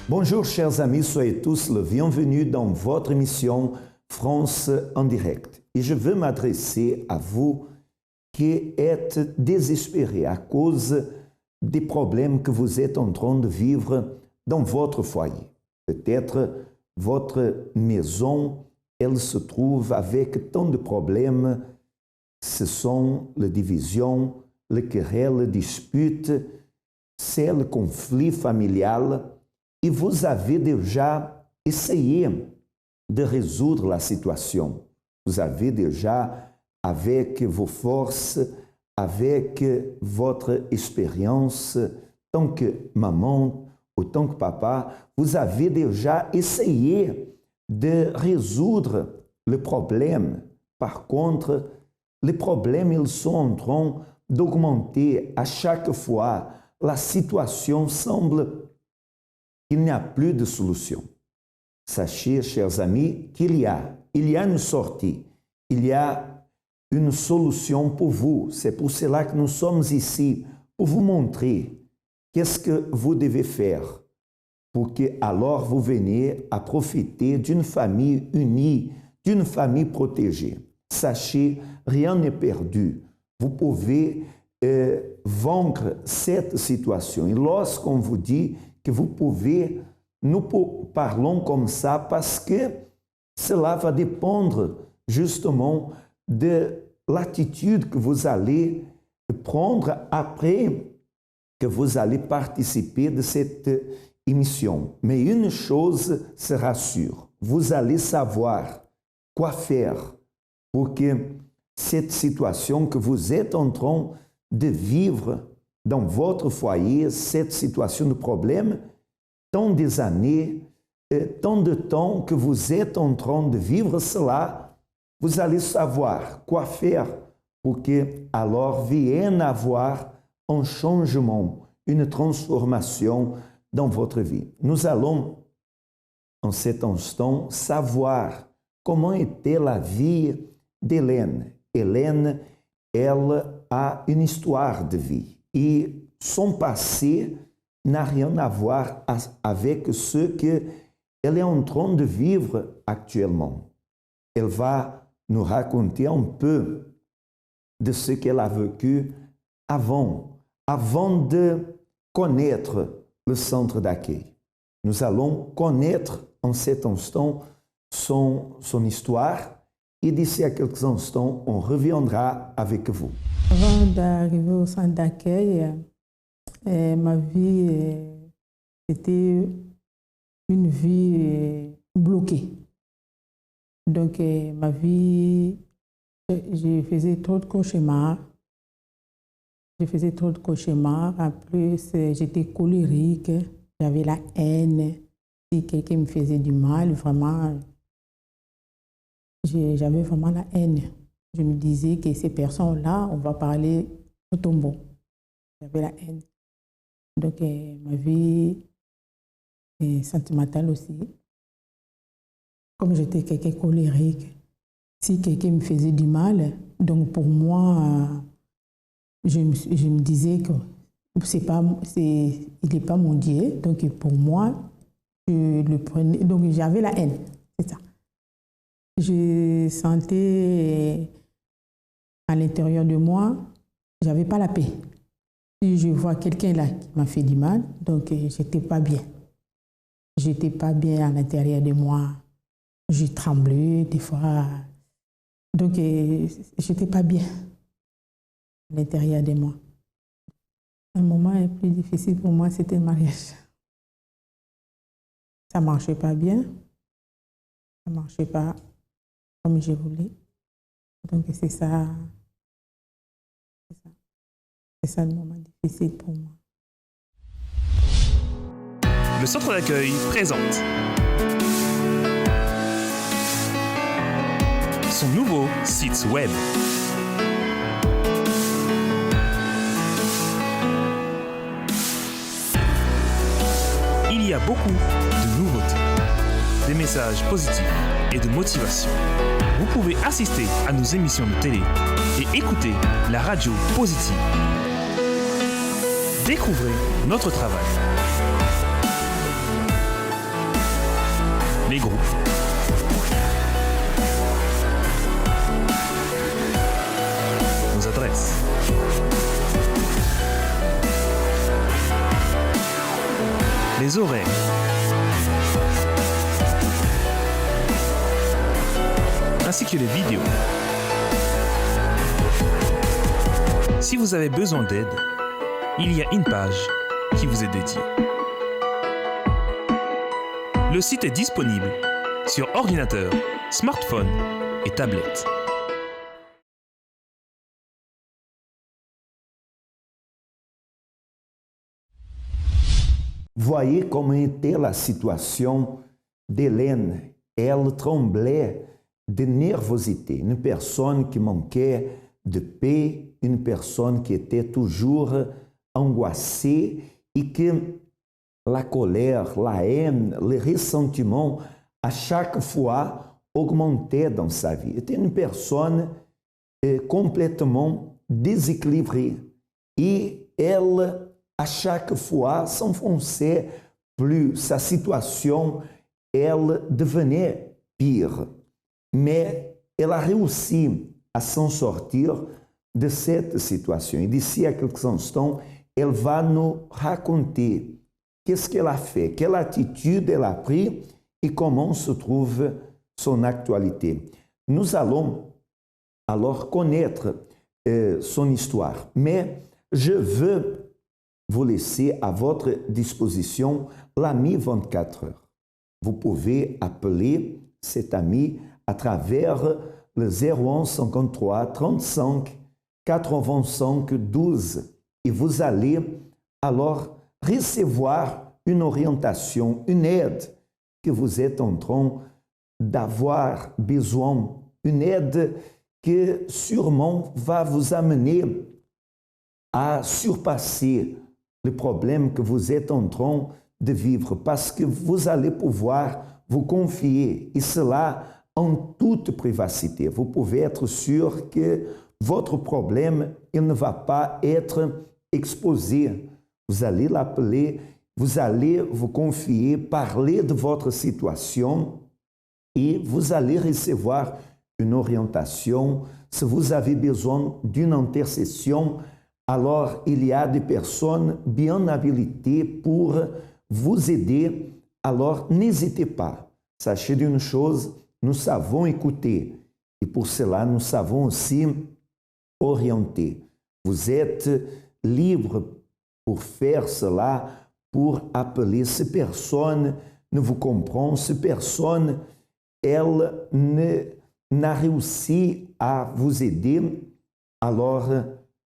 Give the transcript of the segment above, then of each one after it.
Bonjour chers amis, soyez tous le bienvenue dans votre émission France en direct. Et je veux m'adresser à vous qui êtes désespérés à cause des problèmes que vous êtes en train de vivre dans votre foyer. Peut-être votre maison, elle se trouve avec tant de problèmes. Ce sont les divisions, les querelles, les disputes, c'est le conflit familial. Et vous avez déjà essayé de résoudre la situation. Vous avez déjà, avec vos forces, avec votre expérience, tant que maman ou tant que papa, vous avez déjà essayé de résoudre le problème. Par contre, les problèmes, ils sont en train d'augmenter à chaque fois. La situation semble qu'il n'y a plus de solution. Sachez, chers amis, qu'il y a une sortie, il y a une solution pour vous. C'est pour cela que nous sommes ici, pour vous montrer qu'est-ce que vous devez faire pour que alors vous veniez à profiter d'une famille unie, d'une famille protégée. Sachez, rien n'est perdu. Vous pouvez vaincre cette situation. Et lorsqu'on vous dit que vous pouvez, nous parlons comme ça parce que cela va dépendre justement de l'attitude que vous allez prendre après que vous allez participer de cette émission. Mais une chose sera sûre, vous allez savoir quoi faire pour que cette situation que vous êtes en train de vivre dans votre foyer, cette situation de problème, tant des années, tant de temps que vous êtes en train de vivre cela, vous allez savoir quoi faire pour que alors vienne avoir un changement, une transformation dans votre vie. Nous allons en cet instant savoir comment était la vie d'Hélène. Hélène, elle a une histoire de vie et son passé n'a rien à voir avec ce qu'elle est en train de vivre actuellement. Elle va nous raconter un peu de ce qu'elle a vécu avant de connaître le centre d'accueil. Nous allons connaître en cet instant son histoire et d'ici à quelques instants, on reviendra avec vous. Avant d'arriver au centre d'accueil, ma vie, c'était une vie bloquée. Donc, ma vie, je faisais trop de cauchemars. En plus, j'étais colérique, j'avais la haine. Si quelqu'un me faisait du mal, vraiment, j'avais vraiment la haine. Je me disais que ces personnes-là, on va parler au tombeau. J'avais la haine. Donc, ma vie est sentimentale aussi. Comme j'étais quelqu'un colérique, si quelqu'un me faisait du mal, donc pour moi, je me disais que il n'est pas mon Dieu. Donc, pour moi, je le prenais. Donc, j'avais la haine. C'est ça. Je sentais à l'intérieur de moi, je n'avais pas la paix. Si je vois quelqu'un là qui m'a fait du mal, donc je n'étais pas bien. Je n'étais pas bien à l'intérieur de moi. Je tremblais des fois. Donc je n'étais pas bien à l'intérieur de moi. Un moment le plus difficile pour moi, c'était le mariage. Ça ne marchait pas bien. Ça ne marchait pas comme je voulais. Donc c'est ça le moment difficile pour moi. Le centre d'accueil présente son nouveau site web. Il y a beaucoup de nouveautés, des messages positifs et de motivation. Vous pouvez assister à nos émissions de télé et écouter la radio positive. Découvrez notre travail. les groupes. Nos adresses. Les horaires. Ainsi que les vidéos. Si vous avez besoin d'aide, il y a une page qui vous est dédiée. Le site est disponible sur ordinateur, smartphone et tablette. Voyez comment était la situation d'Hélène. Elle tremblait de nervosité. Une personne qui manquait de paix, une personne qui était toujours angoissée et que la colère, la haine, le ressentiment, à chaque fois, augmentaient dans sa vie. C'était une personne complètement déséquilibrée. Et elle, à chaque fois, s'enfonçait plus. Sa situation, elle devenait pire. Mais elle a réussi à s'en sortir de cette situation. Et d'ici à quelques instants, elle va nous raconter qu'est-ce qu'elle a fait, quelle attitude elle a prise et comment se trouve son actualité. Nous allons alors connaître son histoire. Mais je veux vous laisser à votre disposition l'ami 24 heures. Vous pouvez appeler cet ami à travers le 01 53 35 85 12 et vous allez alors recevoir une orientation, une aide que vous êtes en train d'avoir besoin, une aide que sûrement va vous amener à surpasser le problème que vous êtes en train de vivre parce que vous allez pouvoir vous confier et cela en toute privacité. Vous pouvez être sûr que votre problème, il ne va pas être exposé. Vous allez l'appeler, vous allez vous confier, parler de votre situation et vous allez recevoir une orientation. Si vous avez besoin d'une intercession, alors il y a des personnes bien habilitées pour vous aider. Alors n'hésitez pas. Sachez d'une chose, nous savons écouter et pour cela nous savons aussi orienter. Vous êtes libre pour faire cela, pour appeler. Ces personnes ne vous comprennent, ces personnes, elles n'a réussi à vous aider. Alors,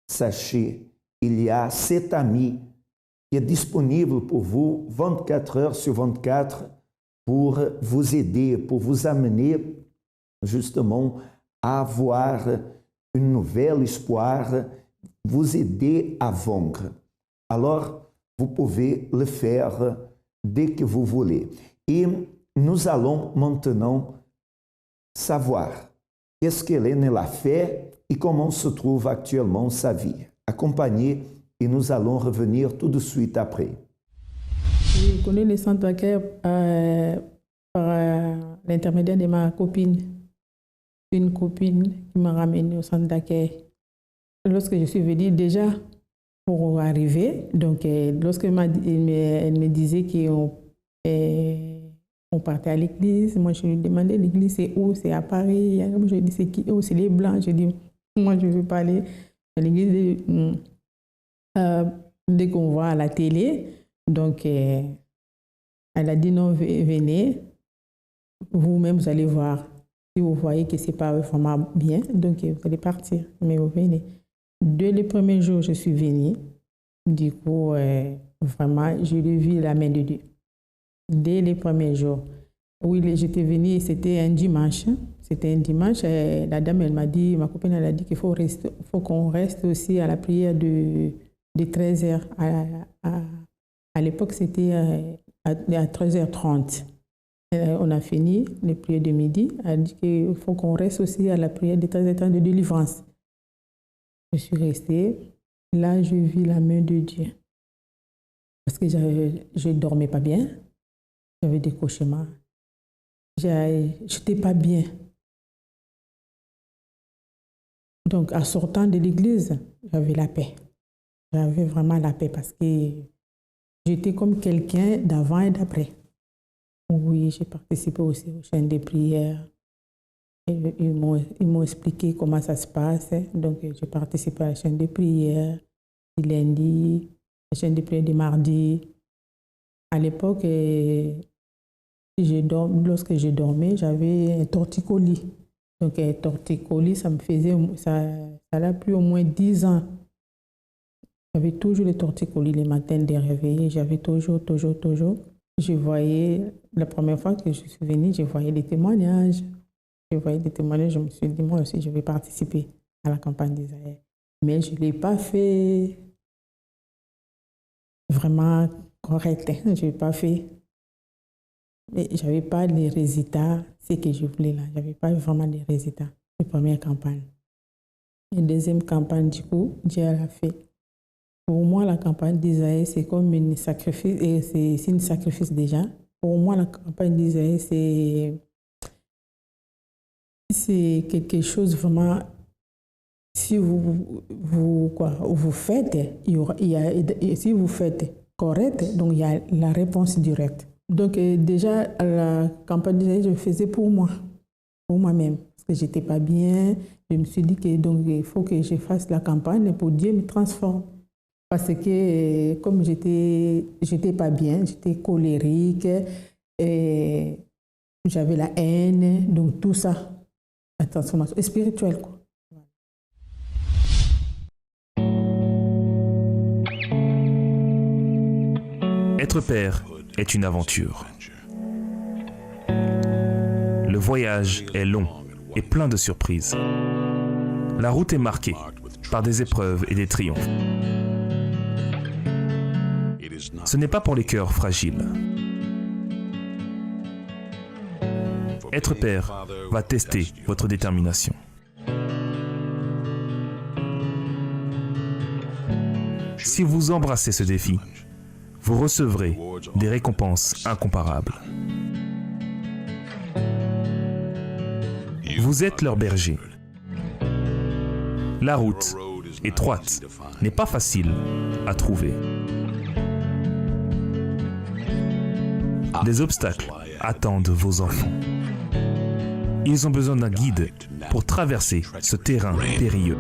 sachez, il y a cet ami qui est disponible pour vous 24 heures sur 24 pour vous aider, pour vous amener justement à avoir une nouvelle espoir, vous aider à vaincre. Alors, vous pouvez le faire dès que vous voulez. Et nous allons maintenant savoir qu'est-ce qu'Hélène a fait et comment se trouve actuellement sa vie. Accompagnez et nous allons revenir tout de suite après. Je connais le centre d'accueil par l'intermédiaire de ma copine. Une copine qui m'a ramenée au centre d'accueil. Lorsque je suis venue déjà pour arriver, donc lorsqu'elle me disait qu'on partait à l'église, moi je lui demandais l'église c'est où, c'est à Paris. Je lui dis c'est qui, oh c'est les Blancs. Je dis moi je veux pas aller à l'église dès qu'on voit à la télé. Donc elle a dit non, venez, vous-même vous allez voir. Si vous voyez que c'est pas vraiment bien, donc vous allez partir, mais vous venez. Dès le premier jour, je suis venue. Du coup, vraiment, je l'ai vu la main de Dieu. Dès les premiers jours. Oui, j'étais venue, c'était un dimanche. C'était un dimanche. La dame, elle m'a dit, ma copine, elle a dit qu'il faut qu'on reste aussi à la prière de 13h. À l'époque, c'était à 13h30. On a fini les prières de midi. Elle a dit qu'il faut qu'on reste aussi à la prière de 13h30 de délivrance. Je suis restée. Là, je vis la main de Dieu. Parce que je ne dormais pas bien. J'avais des cauchemars. j'étais pas bien. Donc, en sortant de l'église, j'avais la paix. J'avais vraiment la paix parce que j'étais comme quelqu'un d'avant et d'après. Oui, j'ai participé aussi aux chaînes de prière. Ils m'ont expliqué comment ça se passe. Donc, j'ai participé à la chaîne de prière du lundi, la chaîne de prière du mardi. À l'époque, lorsque je dormais, j'avais un torticolis. Donc, un torticolis, ça a pris au moins 10 ans. J'avais toujours les torticolis les matins de réveil. J'avais toujours. Je voyais, la première fois que je suis venue, je voyais des témoignages. Je me suis dit, moi aussi, je vais participer à la campagne d'Isaïe. Mais je ne l'ai pas fait vraiment correct. Je ne l'ai pas fait. Mais je n'avais pas les résultats, ce que je voulais là. Je n'avais pas vraiment les résultats de la première campagne. La deuxième campagne, du coup, Dieu l'a fait. Pour moi, la campagne d'Isaïe, c'est comme un sacrifice, et c'est un sacrifice déjà. Pour moi, la campagne d'Isaïe, c'est quelque chose vraiment, si vous faites, si vous faites correct, donc il y a la réponse directe. Donc déjà, la campagne d'Isaïe, je le faisais pour moi-même, parce que j'étais pas bien. Je me suis dit que donc il faut que je fasse la campagne pour Dieu me transforme. Parce que comme j'étais pas bien, j'étais colérique, et j'avais la haine, donc tout ça, la transformation spirituelle, quoi. Être père est une aventure. Le voyage est long et plein de surprises. La route est marquée par des épreuves et des triomphes. Ce n'est pas pour les cœurs fragiles. Être père va tester votre détermination. Si vous embrassez ce défi, vous recevrez des récompenses incomparables. Vous êtes leur berger. La route, étroite, n'est pas facile à trouver. Des obstacles attendent vos enfants. Ils ont besoin d'un guide pour traverser ce terrain périlleux.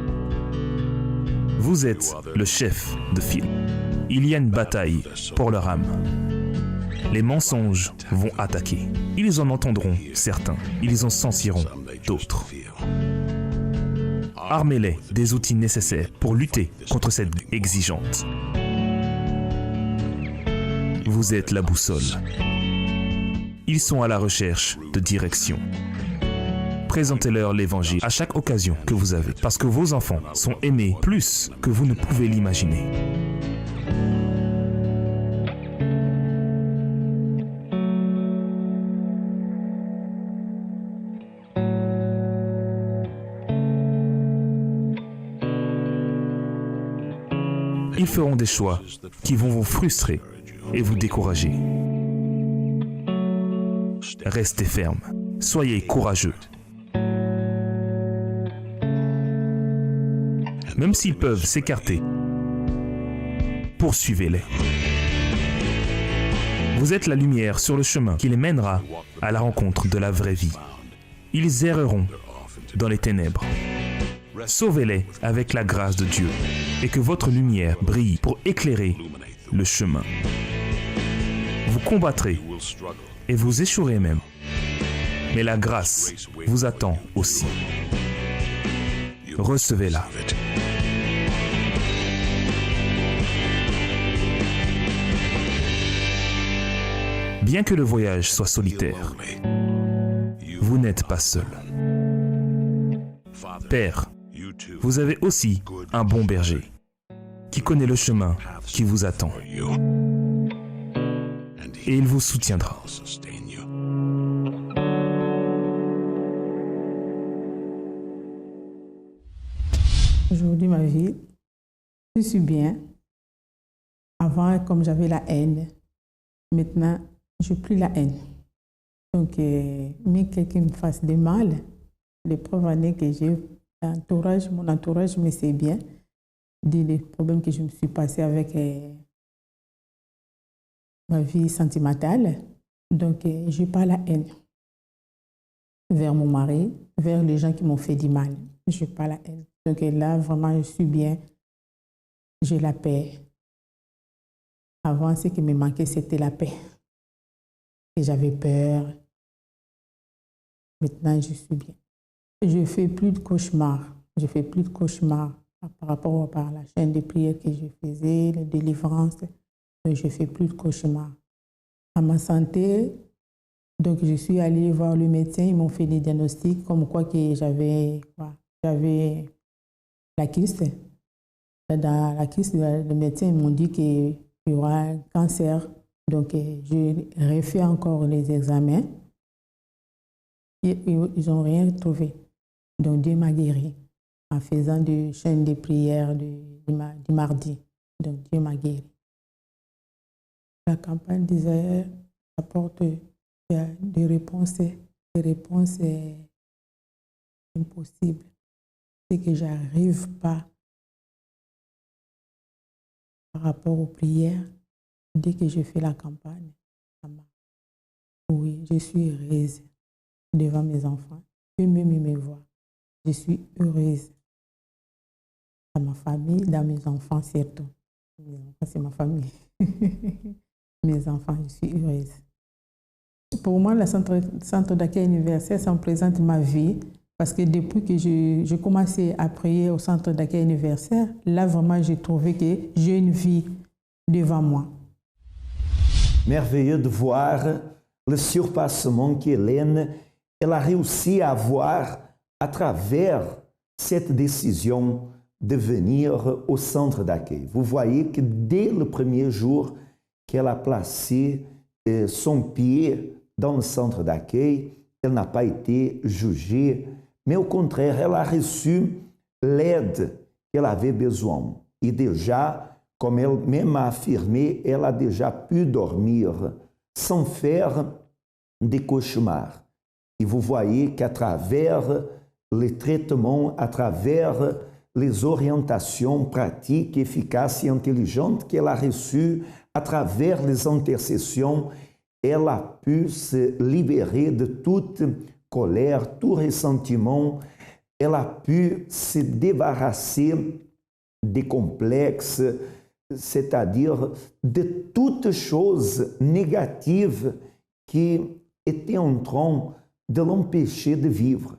Vous êtes le chef de file. Il y a une bataille pour leur âme. Les mensonges vont attaquer. Ils en entendront certains. Ils en sentiront d'autres. Armez-les des outils nécessaires pour lutter contre cette exigeante. Vous êtes la boussole. Ils sont à la recherche de direction. Présentez-leur l'évangile à chaque occasion que vous avez, parce que vos enfants sont aimés plus que vous ne pouvez l'imaginer. Ils feront des choix qui vont vous frustrer et vous décourager. Restez ferme, soyez courageux. Même s'ils peuvent s'écarter, poursuivez-les. Vous êtes la lumière sur le chemin qui les mènera à la rencontre de la vraie vie. Ils erreront dans les ténèbres. Sauvez-les avec la grâce de Dieu et que votre lumière brille pour éclairer le chemin. Vous combattrez et vous échouerez même. Mais la grâce vous attend aussi. Recevez-la. Bien que le voyage soit solitaire, vous n'êtes pas seul. Père, vous avez aussi un bon berger qui connaît le chemin qui vous attend. Et il vous soutiendra. Aujourd'hui, ma vie, je suis bien. Avant, comme j'avais la haine, maintenant, je n'ai plus la haine. Donc, mais quelqu'un me fasse de mal, les preuves en est que j'ai mon entourage me sait bien des problèmes que je me suis passé avec ma vie sentimentale. Donc, je n'ai pas la haine vers mon mari, vers les gens qui m'ont fait du mal. Je n'ai pas la haine. Donc là, vraiment, je suis bien. J'ai la paix. Avant, ce qui me manquait, c'était la paix. Et j'avais peur. Maintenant, je suis bien. Je ne fais plus de cauchemars. Je ne fais plus de cauchemars par rapport à la chaîne de prière que je faisais, les délivrances. Donc, je ne fais plus de cauchemars. À ma santé, donc je suis allée voir le médecin. Ils m'ont fait des diagnostics comme quoi que j'avais la kyste. Dans la kyste, le médecin ils m'ont dit qu'il y aura un cancer. Donc, j'ai refait encore les examens. Ils n'ont rien trouvé. Donc, Dieu m'a guéri en faisant des chaînes de prière du mardi. Donc, Dieu m'a guéri. La campagne disait apporte des réponses impossibles. C'est que je n'arrive pas par rapport aux prières. Dès que je fais la campagne, ça marche. Oui, je suis heureuse devant mes enfants. Eux-mêmes me voient. Je suis heureuse dans ma famille, dans mes enfants surtout. Mes enfants, c'est ma famille. Mes enfants, je suis heureuse. Pour moi, le centre d'accueil universel, ça me présente ma vie. Parce que depuis que j'ai commencé à prier au centre d'accueil universel, là, vraiment, j'ai trouvé que j'ai une vie devant moi. Merveilleux de voir le surpassement qu'Hélène elle a réussi à avoir à travers cette décision de venir au centre d'accueil. Vous voyez que dès le premier jour qu'elle a placé son pied dans le centre d'accueil, elle n'a pas été jugée, mais au contraire, elle a reçu l'aide qu'elle avait besoin. Et déjà, comme elle-même a affirmé, elle a déjà pu dormir sans faire des cauchemars. Et vous voyez qu'à travers les traitements, à travers les orientations pratiques, efficaces et intelligentes qu'elle a reçues, à travers les intercessions, elle a pu se libérer de toute colère, tout ressentiment. Elle a pu se débarrasser des complexes, c'est-à-dire de toutes choses négatives qui étaient en train de l'empêcher de vivre.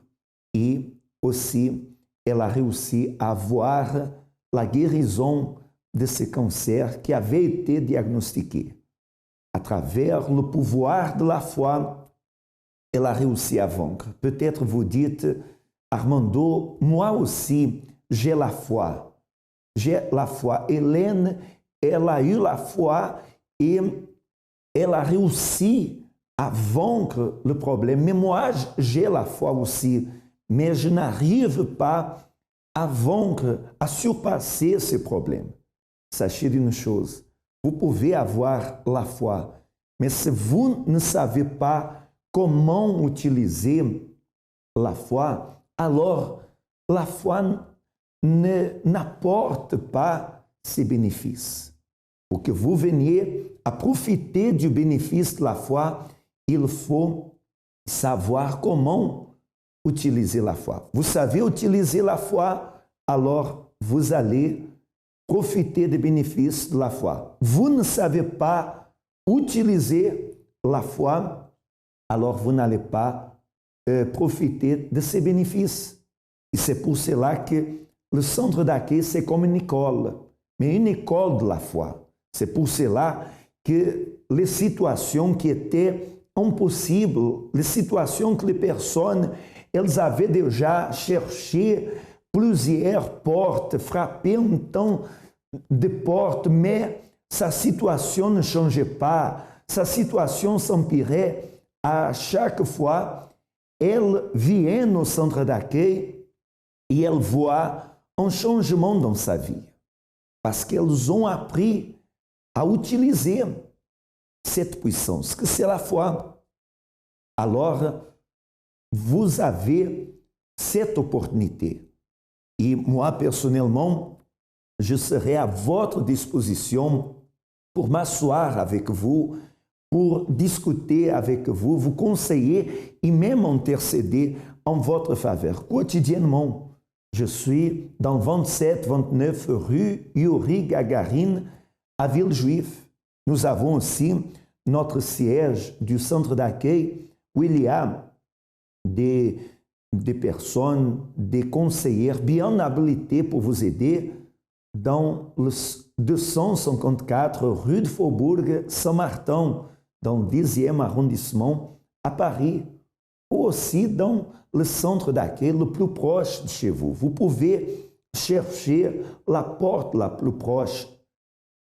Et aussi, elle a réussi à voir la guérison de ce cancer qui avait été diagnostiqué. À travers le pouvoir de la foi, elle a réussi à vaincre. Peut-être vous dites, Armando, moi aussi, j'ai la foi. J'ai la foi. Hélène, elle a eu la foi et elle a réussi à vaincre le problème. Mais moi, j'ai la foi aussi. Mais je n'arrive pas à vaincre, à surpasser ce problème. Sachez d'une chose, vous pouvez avoir la foi, mais si vous ne savez pas comment utiliser la foi, alors la foi n'apporte pas ses bénéfices. Pour que vous veniez à profiter du bénéfice de la foi, il faut savoir comment utiliser la foi. Vous savez utiliser la foi, alors vous allez profiter des bénéfices de la foi. Vous ne savez pas utiliser la foi, alors vous n'allez pas profiter de ces bénéfices. Et c'est pour cela que le centre d'accueil, c'est comme une école, mais une école de la foi. C'est pour cela que les situations qui étaient impossibles, les situations que les personnes, elles avaient déjà cherché plusieurs portes, frappé un temps de portes, mais sa situation ne changeait pas, sa situation s'empirait. À chaque fois, elle vient au centre d'accueil et elle voit un changement dans sa vie, parce qu'elles ont appris à utiliser cette puissance, que c'est la foi. alors vous avez cette opportunité. Et moi, personnellement, je serai à votre disposition pour m'asseoir avec vous, pour discuter avec vous, vous conseiller et même intercéder en votre faveur quotidiennement. Je suis dans 27-29 rue Yuri Gagarin à Villejuif. Nous avons aussi notre siège du centre d'accueil où il y a des personnes, des conseillers bien habilités pour vous aider dans le 254 rue de Faubourg Saint-Martin, dans le 10e arrondissement à Paris, ou aussi dans le centre d'accueil le plus proche de chez vous. Vous pouvez chercher la porte la plus proche.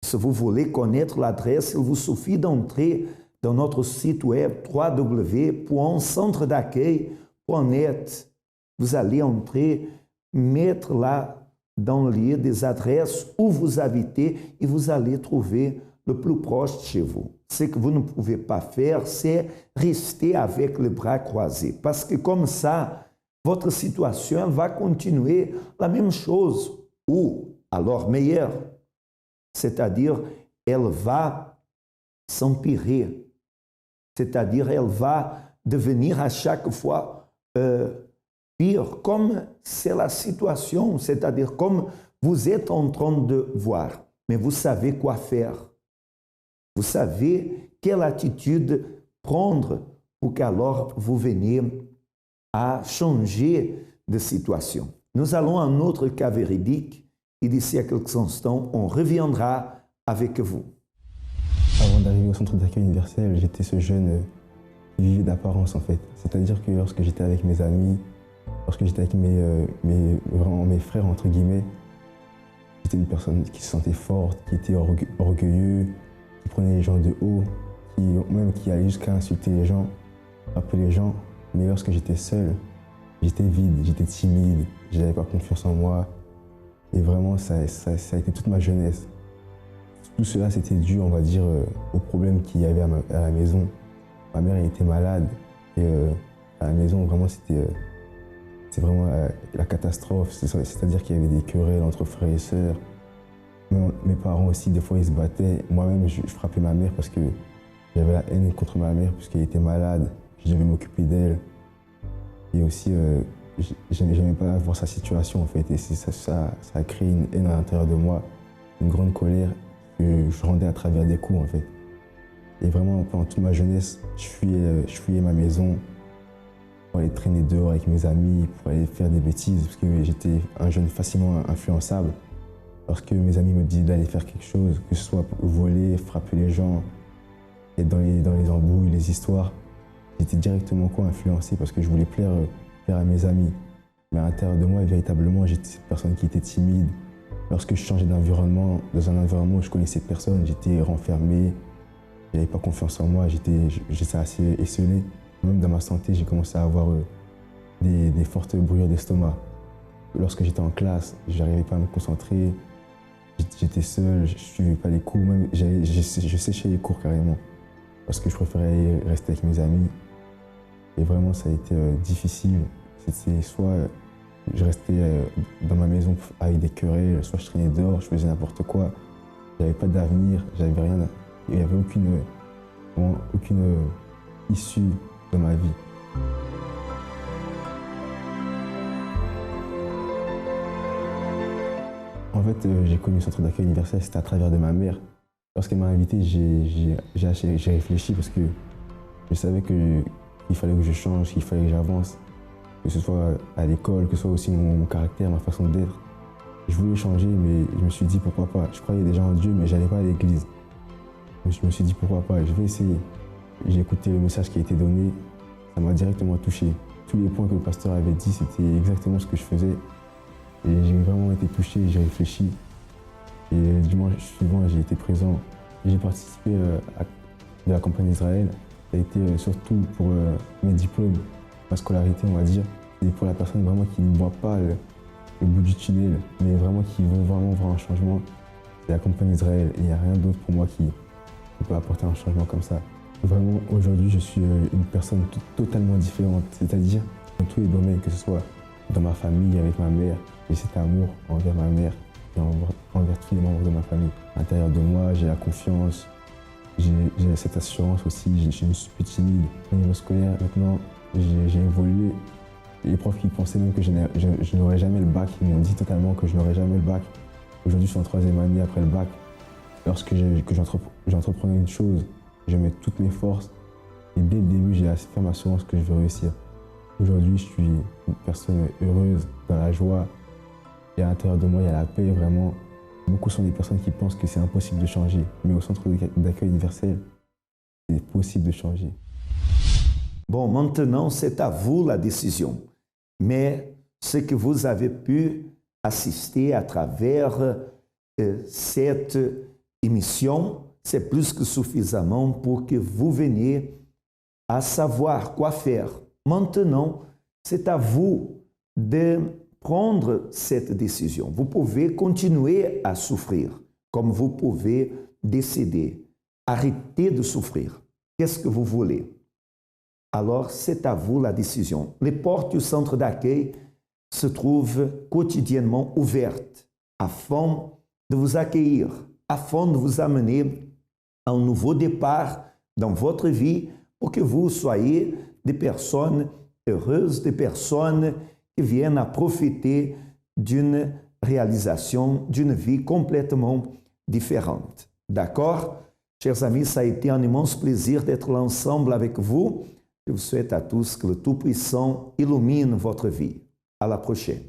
Si vous voulez connaître l'adresse, il vous suffit d'entrer dans notre site web www.centredaccueil.net. Vous allez entrer, mettre là dans le lieu des adresses où vous habitez et vous allez trouver le plus proche de chez vous. Ce que vous ne pouvez pas faire, c'est rester avec les bras croisés. Parce que comme ça, votre situation va continuer la même chose ou alors meilleure. C'est-à-dire, elle va s'empirer. C'est-à-dire, elle va devenir à chaque fois pire, comme c'est la situation, c'est-à-dire comme vous êtes en train de voir, mais vous savez quoi faire. Vous savez quelle attitude prendre pour qu'alors vous veniez à changer de situation. Nous allons à un autre cas véridique et d'ici à quelques instants, on reviendra avec vous. Avant d'arriver au centre d'accueil universel, j'étais ce jeune qui vivait d'apparence en fait. C'est-à-dire que lorsque j'étais avec mes amis, lorsque j'étais avec mes frères entre guillemets, j'étais une personne qui se sentait forte, qui était orgueilleux, qui prenait les gens de haut, qui allait jusqu'à insulter les gens, frapper les gens. Mais lorsque j'étais seul, j'étais vide, j'étais timide, je n'avais pas confiance en moi. Et vraiment, ça a été toute ma jeunesse. Tout cela, c'était dû, on va dire, aux problèmes qu'il y avait à la maison. Ma mère elle était malade et à la maison, vraiment, c'était vraiment la catastrophe. C'est-à-dire qu'il y avait des querelles entre frères et sœurs. Mes parents aussi, des fois, ils se battaient. Moi-même, je frappais ma mère parce que j'avais la haine contre ma mère puisqu'elle était malade. Je devais m'occuper d'elle. Et aussi, j'aimais pas voir sa situation, en fait. Et ça a créé une haine à l'intérieur de moi, une grande colère que je rendais à travers des coups, en fait. Et vraiment, pendant toute ma jeunesse, je fuyais ma maison pour aller traîner dehors avec mes amis, pour aller faire des bêtises, parce que j'étais un jeune facilement influençable. Lorsque mes amis me disaient d'aller faire quelque chose, que ce soit voler, frapper les gens, être dans les embrouilles, les histoires, j'étais directement influencé parce que je voulais plaire à mes amis. Mais à l'intérieur de moi, véritablement, j'étais cette personne qui était timide. Lorsque je changeais d'environnement, dans un environnement où je connaissais personne, j'étais renfermé, je n'avais pas confiance en moi, j'étais assez esselé. Même dans ma santé, j'ai commencé à avoir des fortes brûlures d'estomac. Lorsque j'étais en classe, je n'arrivais pas à me concentrer, j'étais seul, je ne suivais pas les cours, même je séchais les cours carrément, parce que je préférais rester avec mes amis. Et vraiment, ça a été difficile. C'était soit je restais dans ma maison avec des querelles, soit je traînais dehors, je faisais n'importe quoi. J'avais pas d'avenir, j'avais rien. Il n'y avait aucune issue dans ma vie. En fait, j'ai connu le centre d'accueil universel, c'était à travers de ma mère. Lorsqu'elle m'a invité, j'ai réfléchi parce que je savais qu'il fallait que je change, qu'il fallait que j'avance, que ce soit à l'école, que ce soit aussi mon caractère, ma façon d'être. Je voulais changer, mais je me suis dit pourquoi pas. Je croyais déjà en Dieu, mais je n'allais pas à l'église. Je me suis dit pourquoi pas, je vais essayer. J'ai écouté le message qui a été donné, ça m'a directement touché. Tous les points que le pasteur avait dit, c'était exactement ce que je faisais. Et j'ai vraiment été touché, j'ai réfléchi. Et le dimanche suivant, j'ai été présent. J'ai participé de la campagne d'Israël. Ça a été surtout pour mes diplômes, ma scolarité, on va dire. Et pour la personne vraiment qui ne voit pas le bout du tunnel, mais vraiment qui veut vraiment voir un changement, c'est la campagne d'Israël. Et il n'y a rien d'autre pour moi qui peut apporter un changement comme ça. Vraiment, aujourd'hui, je suis une personne totalement différente. C'est-à-dire, dans tous les domaines, que ce soit dans ma famille, avec ma mère, j'ai cet amour envers ma mère et envers tous les membres de ma famille. À l'intérieur de moi, j'ai la confiance, j'ai cette assurance aussi, je ne suis plus timide. Au niveau scolaire, maintenant, j'ai évolué. Les profs qui pensaient même que je n'aurais jamais le bac, ils m'ont dit totalement que je n'aurais jamais le bac. Aujourd'hui, je suis en 3e année après le bac. Lorsque j'entreprends une chose, je mets toutes mes forces et dès le début, j'ai la ferme assurance que je vais réussir. Aujourd'hui, je suis une personne heureuse, dans la joie et à l'intérieur de moi, il y a la paix vraiment. Beaucoup sont des personnes qui pensent que c'est impossible de changer, mais au centre d'accueil universel, c'est possible de changer. Bon, maintenant, c'est à vous la décision. Mais ce que vous avez pu assister à travers cette émission, c'est plus que suffisamment pour que vous veniez à savoir quoi faire. Maintenant, c'est à vous de prendre cette décision. Vous pouvez continuer à souffrir, comme vous pouvez décider. Arrêtez de souffrir. Qu'est-ce que vous voulez? Alors, c'est à vous la décision. Les portes du centre d'accueil se trouvent quotidiennement ouvertes afin de vous accueillir, afin de vous amener à un nouveau départ dans votre vie pour que vous soyez des personnes heureuses, des personnes qui viennent à profiter d'une réalisation, d'une vie complètement différente. D'accord? Chers amis, ça a été un immense plaisir d'être là ensemble avec vous. Je vous souhaite à tous que le Tout-Puissant illumine votre vie. À la prochaine.